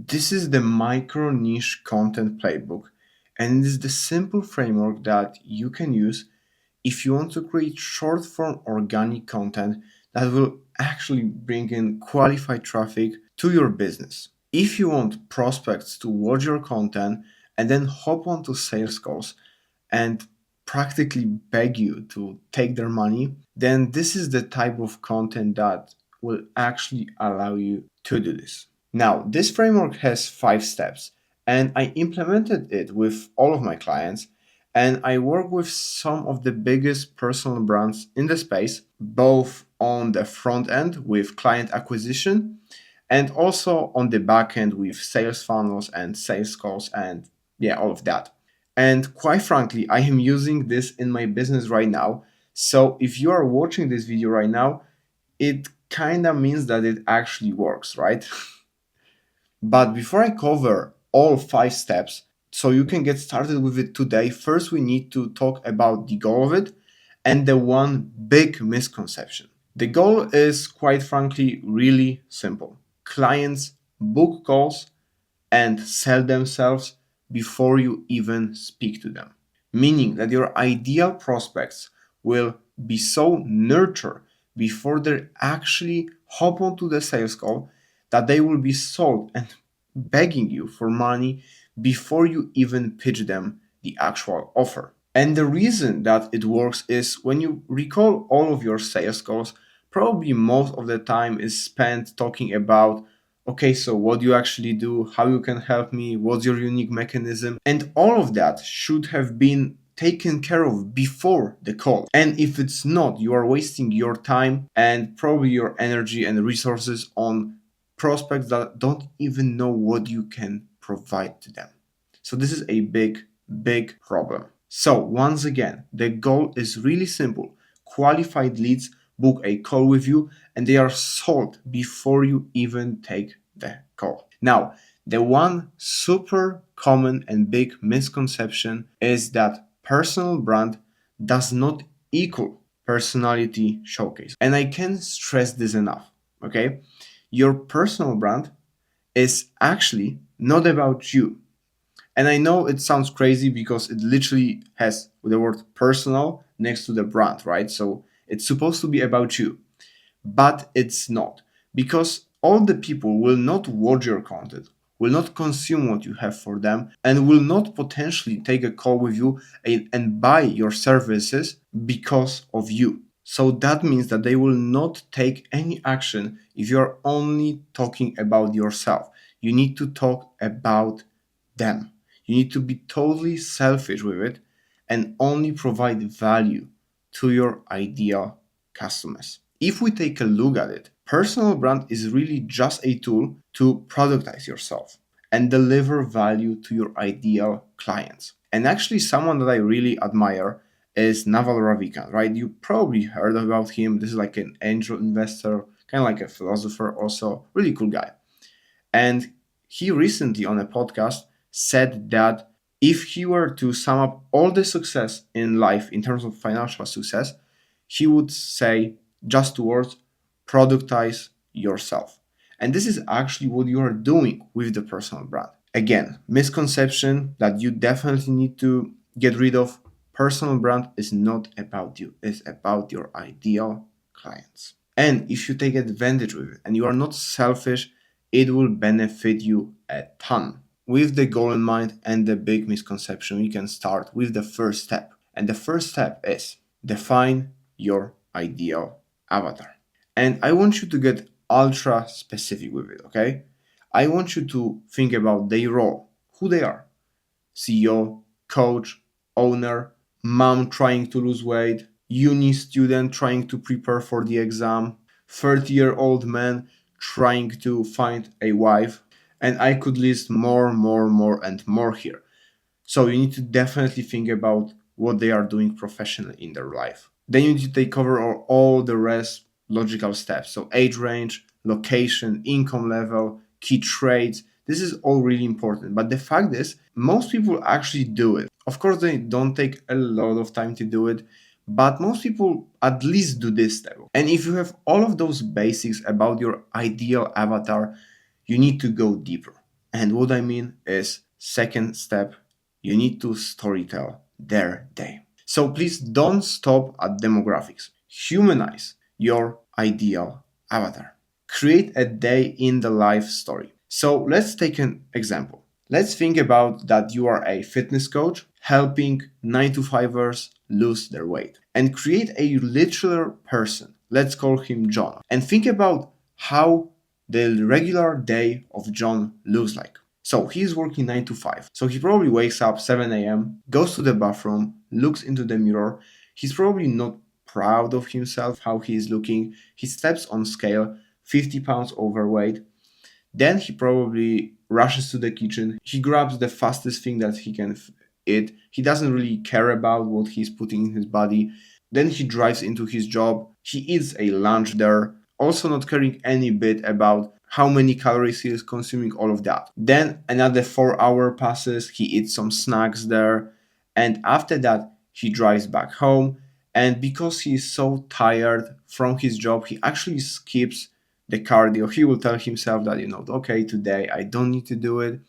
This is the micro niche content playbook, and it is the simple framework that you can use if you want to create short form organic content that will actually bring in qualified traffic to your business. If you want prospects to watch your content and then hop onto sales calls and practically beg you to take their money, then this is the type of content that will actually allow you to do this. Now, this framework has 5 steps, and I implemented it with all of my clients. And I work with some of the biggest personal brands in the space, both on the front end with client acquisition and also on the back end with sales funnels and sales calls and yeah, all of that. And quite frankly, I am using this in my business right now. So if you are watching this video right now, it kind of means that it actually works, right? But before I cover all 5 steps, so you can get started with it today, first we need to talk about the goal of it and the one big misconception. The goal is, quite frankly, really simple. Clients book calls and sell themselves before you even speak to them. Meaning that your ideal prospects will be so nurtured before they actually hop onto the sales call that they will be sold and begging you for money before you even pitch them the actual offer. And the reason that it works is when you recall all of your sales calls, probably most of the time is spent talking about, okay, so what do you actually do, how you can help me, what's your unique mechanism, and all of that should have been taken care of before the call. And if it's not, you are wasting your time and probably your energy and resources on prospects that don't even know what you can provide to them. So this is a big, big problem. So once again, the goal is really simple. Qualified leads book a call with you and they are sold before you even take the call. Now, the one super common and big misconception is that personal brand does not equal personality showcase. And I can't stress this enough, okay? Your personal brand is actually not about you. And I know it sounds crazy because it literally has the word personal next to the brand, right? So it's supposed to be about you, but it's not, because all the people will not watch your content, will not consume what you have for them, and will not potentially take a call with you and buy your services because of you. So that means that they will not take any action if you're only talking about yourself. You need to talk about them. You need to be totally selfish with it and only provide value to your ideal customers. If we take a look at it, personal brand is really just a tool to productize yourself and deliver value to your ideal clients. And actually, someone that I really admire is Naval Ravikant, right? You probably heard about him. This is like an angel investor, kind of like a philosopher, also really cool guy. And he recently on a podcast said that if he were to sum up all the success in life in terms of financial success, he would say just 2 words: productize yourself. And this is actually what you are doing with the personal brand. Again, misconception that you definitely need to get rid of. Personal brand is not about you, it's about your ideal clients. And if you take advantage of it and you are not selfish, it will benefit you a ton. With the goal in mind and the big misconception, you can start with the first step. And the first step is define your ideal avatar. And I want you to get ultra specific with it, okay? I want you to think about their role, who they are: CEO, coach, owner, mom trying to lose weight, uni student trying to prepare for the exam, 30-year-old man trying to find a wife. And I could list more, and more here. So you need to definitely think about what they are doing professionally in their life. Then you need to take cover all the rest logical steps. So age range, location, income level, key traits. This is all really important. But the fact is, most people actually do it. Of course, they don't take a lot of time to do it, but most people at least do this step. And if you have all of those basics about your ideal avatar, you need to go deeper. And what I mean is, second step, you need to storytell their day. So please don't stop at demographics. Humanize your ideal avatar. Create a day in the life story. So let's take an example. Let's think about that you are a fitness coach helping 9 to 5ers lose their weight, and create a literal person. Let's call him John. And think about how the regular day of John looks like. So he's working 9 to 5. So he probably wakes up 7 a.m., goes to the bathroom, looks into the mirror. He's probably not proud of himself, how he is looking. He steps on scale, 50 pounds overweight. Then he probably rushes to the kitchen. He grabs the fastest thing that he can eat. He doesn't really care about what he's putting in his body. Then he drives into his job. He eats a lunch there, also not caring any bit about how many calories he is consuming, all of that. Then another 4 hour passes. He eats some snacks there. And after that, he drives back home. And because he is so tired from his job, he actually skips the cardio. He will tell himself that, okay, today I don't need to do it.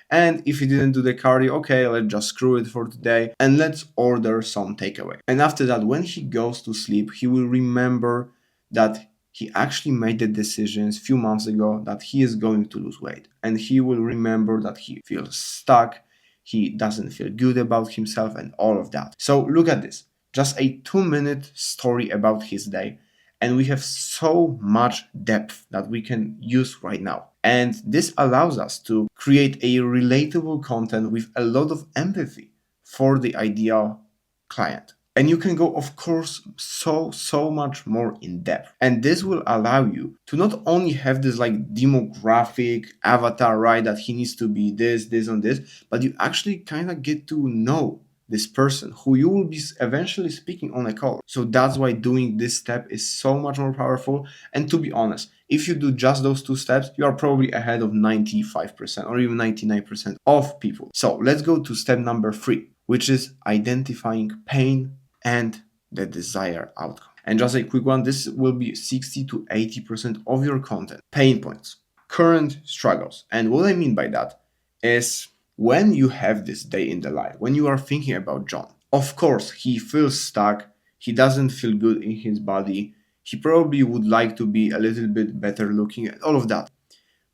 And if he didn't do the cardio, okay, let's just screw it for today and let's order some takeaway. And after that, when he goes to sleep, he will remember that he actually made the decisions a few months ago that he is going to lose weight. And he will remember that he feels stuck, he doesn't feel good about himself, and all of that. So look at this. Just a 2-minute story about his day. And we have so much depth that we can use right now. And this allows us to create a relatable content with a lot of empathy for the ideal client. And you can go, of course, so much more in depth. And this will allow you to not only have this like demographic avatar, right, that he needs to be this, and this, but you actually kind of get to know this person who you will be eventually speaking on a call. So that's why doing this step is so much more powerful. And to be honest, if you do just those 2 steps, you are probably ahead of 95% or even 99% of people. So let's go to step number 3, which is identifying pain and the desired outcome. And just a quick one, this will be 60 to 80% of your content. Pain points, current struggles. And what I mean by that is, when you have this day in the life, when you are thinking about John, of course, he feels stuck. He doesn't feel good in his body. He probably would like to be a little bit better looking and all of that.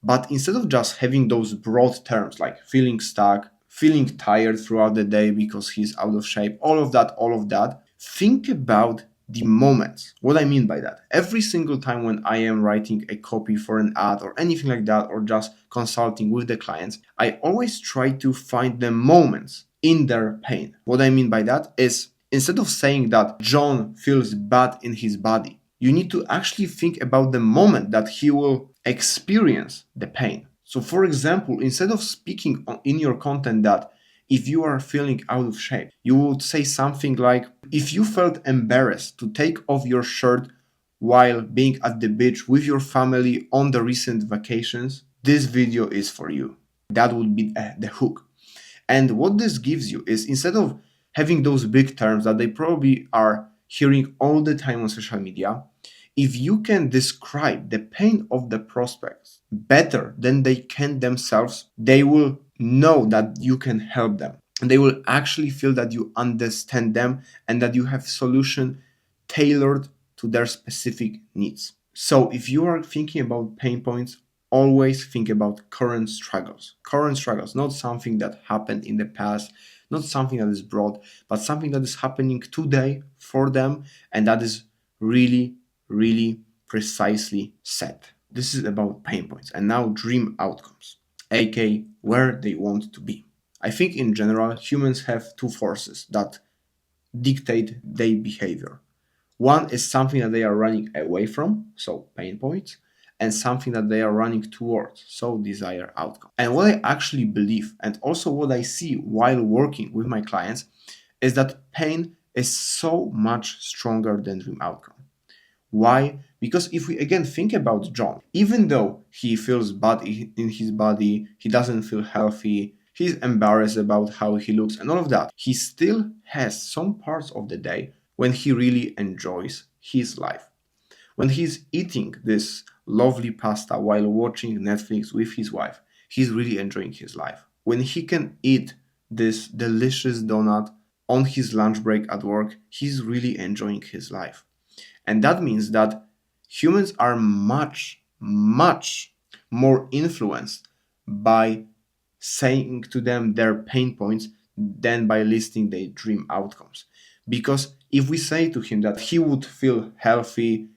But instead of just having those broad terms like feeling stuck, feeling tired throughout the day because he's out of shape, all of that, think about the moments. What I mean by that, every single time when I am writing a copy for an ad or anything like that, or just consulting with the clients, I always try to find the moments in their pain. What I mean by that is, instead of saying that John feels bad in his body, you need to actually think about the moment that he will experience the pain. So for example, instead of speaking in your content that if you are feeling out of shape, you would say something like, if you felt embarrassed to take off your shirt while being at the beach with your family on the recent vacations, this video is for you. That would be the hook. And what this gives you is, instead of having those big terms that they probably are hearing all the time on social media, if you can describe the pain of the prospects better than they can themselves, they will know that you can help them. And they will actually feel that you understand them and that you have solution tailored to their specific needs. So if you are thinking about pain points, always think about current struggles. Current struggles, not something that happened in the past, not something that is broad, but something that is happening today for them, and that is really precisely set. This is about pain points. And now dream outcomes, aka where they want to be. I think in general, humans have 2 forces that dictate their behavior. One is something that they are running away from, so pain points, and something that they are running towards, so desired outcome. And what I actually believe, and also what I see while working with my clients, is that pain is so much stronger than dream outcome. Why? Because if we again think about John, even though he feels bad in his body, he doesn't feel healthy, he's embarrassed about how he looks and all of that, he still has some parts of the day when he really enjoys his life. When he's eating this lovely pasta while watching Netflix with his wife, he's really enjoying his life. When he can eat this delicious donut on his lunch break at work, he's really enjoying his life. And that means that humans are much, much more influenced by saying to them their pain points than by listing their dream outcomes. Because if we say to him that he would feel healthy,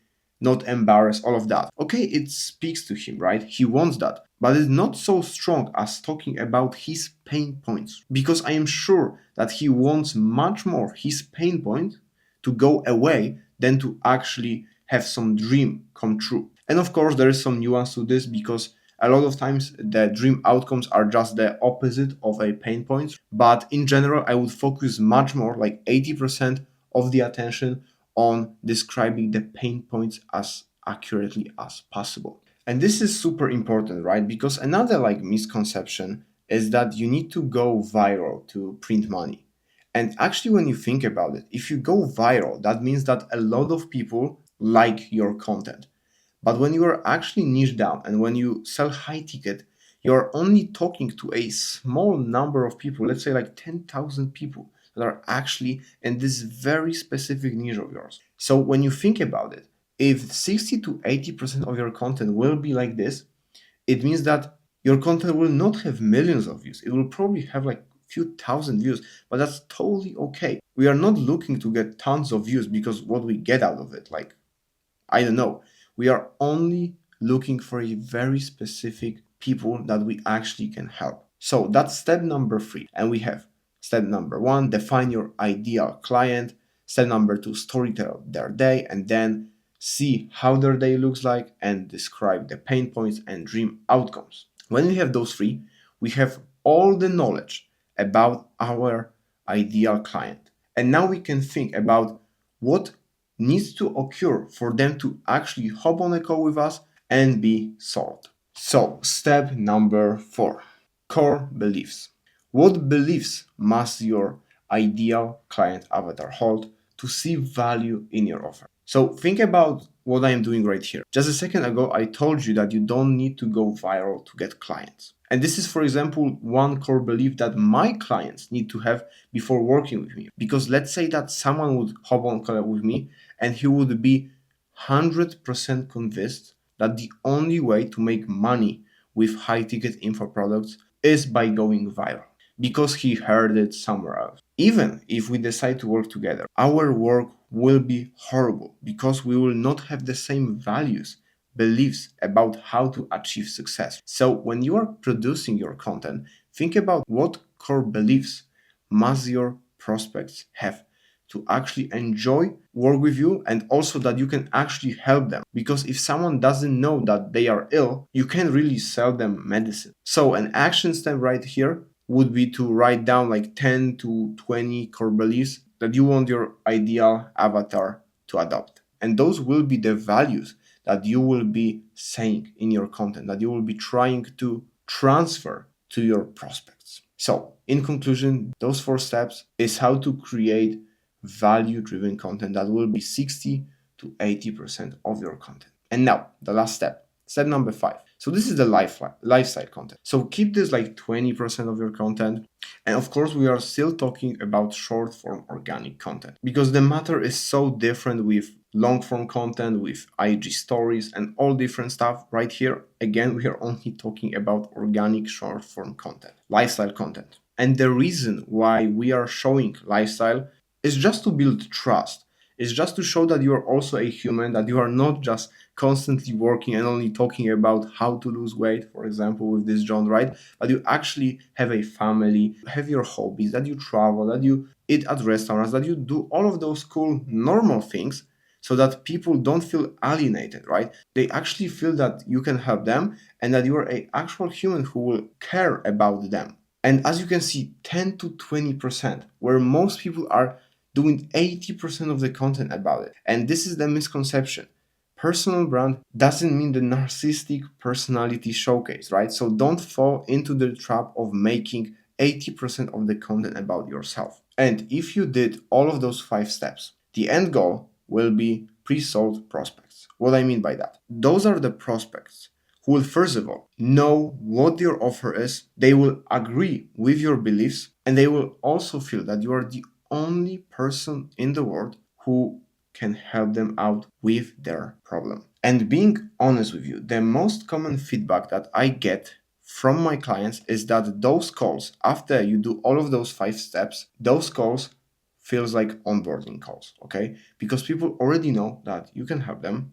not embarrassed, all of that, okay, it speaks to him, right? He wants that. But it's not so strong as talking about his pain points. Because I am sure that he wants much more his pain point to go away than to actually have some dream come true. And of course, there is some nuance to this because a lot of times the dream outcomes are just the opposite of a pain point. But in general, I would focus much more, like 80% of the attention, on describing the pain points as accurately as possible. And this is super important, right? Because another like misconception is that you need to go viral to print money. And actually, when you think about it, if you go viral, that means that a lot of people like your content. But when you are actually niche down and when you sell high ticket, you're only talking to a small number of people, let's say like 10,000 people that are actually in this very specific niche of yours. So when you think about it, if 60 to 80% of your content will be like this, it means that your content will not have millions of views. It will probably have like few thousand views, but that's totally okay. We are not looking to get tons of views because what we get out of it, like, I don't know. We are only looking for a very specific people that we actually can help. So that's step number 3. And we have step number 1, define your ideal client. Step number 2, storytell their day, and then see how their day looks like and describe the pain points and dream outcomes. When we have those 3, we have all the knowledge about our ideal client. And now we can think about what needs to occur for them to actually hop on a call with us and be sold. So, step number 4, core beliefs. What beliefs must your ideal client avatar hold to see value in your offer? So, think about what I am doing right here. Just a second ago, I told you that you don't need to go viral to get clients. And this is, for example, one core belief that my clients need to have before working with me. Because let's say that someone would hop on call with me and he would be 100% convinced that the only way to make money with high ticket info products is by going viral because he heard it somewhere else. Even if we decide to work together, our work will be horrible because we will not have the same values, beliefs about how to achieve success. So when you are producing your content, think about what core beliefs must your prospects have to actually enjoy work with you and also that you can actually help them. Because if someone doesn't know that they are ill, you can't really sell them medicine. So an action step right here would be to write down like 10 to 20 core beliefs that you want your ideal avatar to adopt. And those will be the values that you will be saying in your content, that you will be trying to transfer to your prospects. So, in conclusion, those 4 steps is how to create value-driven content that will be 60 to 80% of your content. And now, the last step, step number 5. So this is the lifestyle content. So keep this like 20% of your content. And of course, we are still talking about short form organic content because the matter is so different with long form content, with IG stories and all different stuff. Right here, again, we are only talking about organic short form content, lifestyle content. And the reason why we are showing lifestyle is just to build trust. It's just to show that you are also a human, that you are not just constantly working and only talking about how to lose weight, for example, with this John, right? But you actually have a family, have your hobbies, that you travel, that you eat at restaurants, that you do all of those cool, normal things so that people don't feel alienated, right? They actually feel that you can help them and that you are an actual human who will care about them. And as you can see, 10 to 20%, where most people are doing 80% of the content about it. And this is the misconception. Personal brand doesn't mean the narcissistic personality showcase, right? So don't fall into the trap of making 80% of the content about yourself. And if you did all of those 5 steps, the end goal will be pre-sold prospects. What I mean by that? Those are the prospects who will, first of all, know what your offer is, they will agree with your beliefs, and they will also feel that you are the only person in the world who can help them out with their problem. And being honest with you, the most common feedback that I get from my clients is that those calls, after you do all of those 5 steps, those calls feels like onboarding calls, okay? Because people already know that you can help them.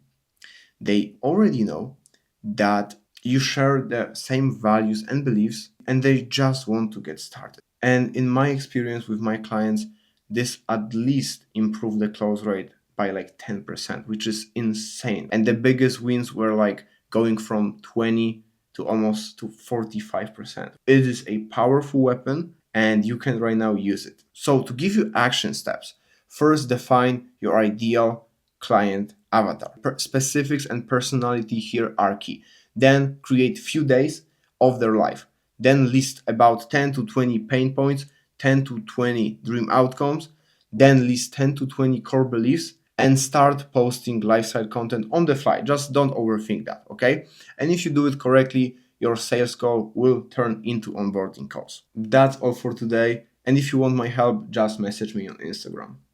They already know that you share the same values and beliefs, and they just want to get started. And in my experience with my clients, this at least improved the close rate by like 10%, which is insane. And the biggest wins were like going from 20 to almost to 45%. It is a powerful weapon and you can right now use it. So to give you action steps, first define your ideal client avatar. Specifics and personality here are key. Then create few days of their life. Then list about 10 to 20 pain points, 10 to 20 dream outcomes. Then list 10 to 20 core beliefs and start posting lifestyle content on the fly. Just don't overthink that, okay? And if you do it correctly, your sales call will turn into onboarding calls. That's all for today. And if you want my help, just message me on Instagram.